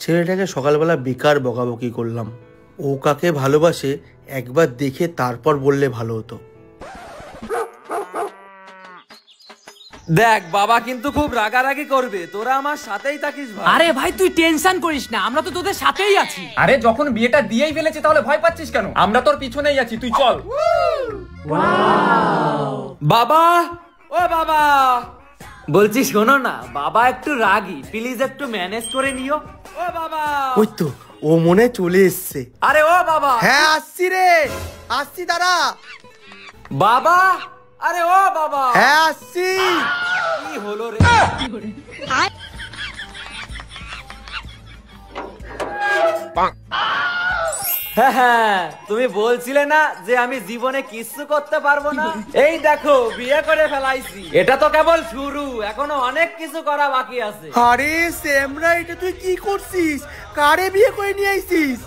ছেলেটাকে সকালবেলা বেকার বকাবকি করলাম। ও কাকে ভালোবাসে একবার দেখে তারপর বললে ভালো হতো। দেখ বাবা কিন্তু খুব রাগারাগি করবে, তোরা আমার সাথেই থাকিস ভাই। আরে ভাই তুই টেনশন করিস না, আমরা তো তোদের সাথেই আছি। আরে যখন বিয়েটা দিয়েই ফেলেছি তাহলে ভয় পাচ্ছিস কেন? আমরা তোর পিছনেই আছি, তুই চল। বাবা, ও বাবা, বলছি শোনো না, বাবা একটু রাগী, প্লিজ একটু ম্যানেজ করে নিও। ও বাবা, ওই তো ও মনে চলে এসছে। আরে ও বাবা, হ্যাঁ আসছি রে, আসছি দাঁড়া। বাবা, আরে ও বাবা, হ্যাঁ আসছি। কি হলো রে? হ্যাঁ, তুমি বলছিলে না যে আমি জীবনে কিছু করতে পারবো না? এই দেখো বিয়ে করে ফেলাইছি। এটা তো কেবল শুরু, এখনো অনেক কিছু করা বাকি আছে। আরে শ্যামরা, এটা তুই কি করছিস? কারে বিয়ে করে নিয়ে আইছিস?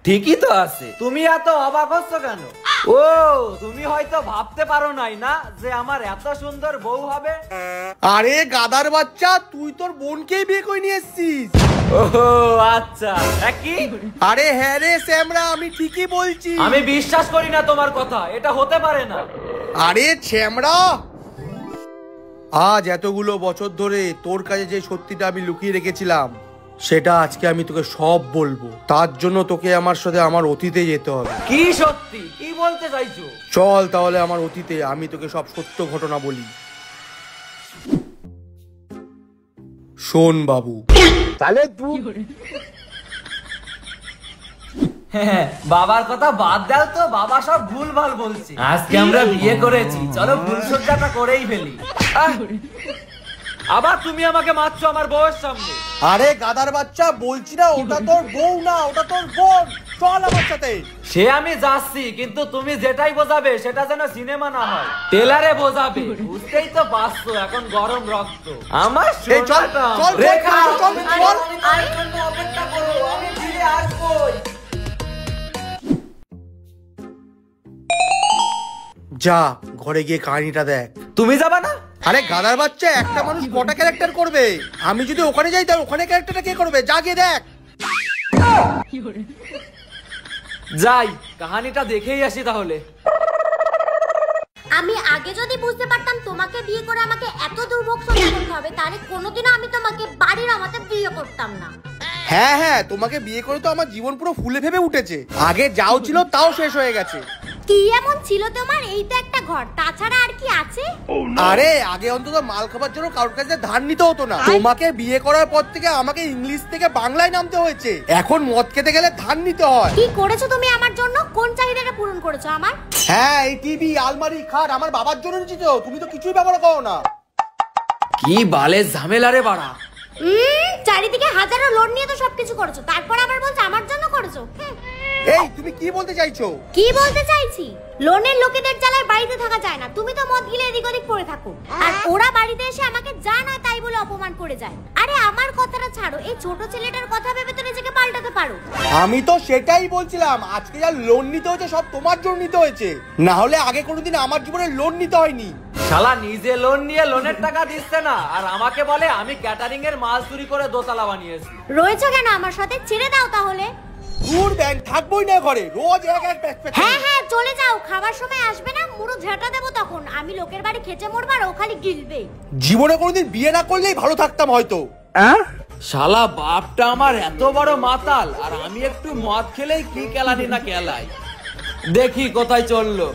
ঠিকই তো আছে, তুমি এত অবাক হচ্ছ কেন? ও তুমি হয়তো ভাবতে পারো নাই না যে আমার এত সুন্দর বউ হবে। আরে গাদার বাচ্চা, তুই তোর বোনকেই বিয়ে করে নিয়ে এসছিস। ও আচ্ছা, কি? আরে হ্যাঁ রে শ্যামরা, আমি ঠিকই বলছি। আমি বিশ্বাস করি না তোমার কথা, এটা হতে পারে না। আরে শ্যামরা, আজ এতগুলো বছর ধরে তোর কাছে যে সত্যিটা আমি লুকিয়ে রেখেছিলাম সেটা আজকে আমি তোকে সব বলবো। তার জন্য তোকে আমার সাথে আমার অতীতে যেতে হবে। কি সত্যি? কি বলতে চাইছো? চল তাহলে আমার অতীতে, আমি তোকে সব সত্য ঘটনা বলি। শোন বাবু, বাবার কথা বাদ দাও তো, বাবা সব ভুল ভাল বলছে। আজকে আমরা বিয়ে করেছি, চলো ভুল সজ্জাটা করেই ফেলি। আবার তুমি আমাকে মারছো আমার বউয়ের সামনে। আরে গাদার বাচ্চা, বলছি না ওটা তোর বউ না, ওটা তোর বোন। চল আমার সাথে। সে আমি যাচ্ছি, কিন্তু তুমি যেটাই বোঝাবে সেটা যেন সিনেমা না হয়, টেলারে বোঝাবে। বুঝতেই তো পারছো এখন গরম রক্ত আমার। রেখা অপেক্ষা করো, আমি ফিরে আসবোই। যা ঘরে গিয়ে কাহিনীটা দেখ। তুমি যাবা না? আরে গাদার বাচ্চা, একটা মানুষ কটা ক্যারেক্টার করবে? আমি যদি ওখানে যাই তাহলে ওখানে ক্যারেক্টারটা কে করবে? যা গিয়ে দেখ। যাই, কাহিনীটা দেখেই আসি তাহলে। আমি আগে যদি বুঝতে পারতাম তোমাকে বিয়ে করে আমাকে এত দুর্ভোগ সহ্য করতে হবে, তাহলে কোনোদিনও আমি তোমাকে বাড়ির আমাকে বিয়ে করতাম না। হ্যাঁ হ্যাঁ, তোমাকে বিয়ে করে তো আমার জীবন পুরো ফুলে ফেপে উঠেছে। আগে যাও ছিল তাও শেষ হয়ে গেছে। কি এমন ছিল তোমার? এই তো একটা ঘর, তাছাড়া আর কি আছে? আরে আগে অন্তত মাল খাবার জন্য কারোর কাছে ধার নিতে হতো না। তোমাকে বিয়ে করার পর থেকে আমাকে ইংলিশ থেকে বাংলায় নামতে হয়েছে। এখন মদ খেতে গেলে ধার নিতে হয়। কি করেছো তুমি আমার জন্য? কোন চাহিদাটা পূরণ করেছো আমার? হ্যাঁ, এই টিভি, আলমারি, খাট আমার বাবার জন্য নিয়েছি তো, তুমি তো কিছুই ব্যবহার করো না। কি বালে ঝামেলা রে বাড়া। চারিদিকে হাজারো লোন নিয়ে তো সবকিছু করেছো, তারপর আবার বলছো আমার জন্য করেছো। এই তুমি কি বলতে চাইছো? কি বলতে চাইছি? লোনের লোকেদের জ্বালায় বাড়িতে থাকা যায় না। তুমি তো মদ গিলে এদিক ওদিক পড়ে থাকো, আর ওরা বাড়িতে এসে আমাকে যা নয় তাই বলে অপমান করে যায়। আরে আমার কথাটা ছাড়ো, এই ছোট ছেলেটার কথা ভেবে তো নিজেকে পাল্টাতে পারো। আমি তো সেটাই বলছিলাম, আজকে যা লোন নিতে হয়েছে সব তোমার জন্য নিতে হয়েছে, না হলে আগে কোনোদিন আমার জীবনে লোন নিতে হয়নি। শালা নিজে লোন নিয়ে লোনের টাকা দিচ্ছে না, আর আমাকে বলে আমি ক্যাটারিং এর মাল চুরি করে দোতলা বানিয়েছি। রয়েছো কেন আমার সাথে? ছেড়ে দাও তাহলে। দূর ব্যাংক থাকবোই না ঘরে, রোজ এক এক প্যাচ। হ্যাঁ হ্যাঁ চলে যাও, খাবার সময় আসবে না, মুড়ো ঝাঁটা দেবো তখন। আমি লোকের বাড়ি খেচে মরবার, ও খালি গিলবে। জীবনে কোনোদিন বিয়ে না করলেই ভালো থাকতাম হয়তো। শালা বাপটা আমার এত বড় মাতাল, আর আমি একটু মদ খেলেই কি কেলানি না কেলাই। দেখি কোথায় চললো।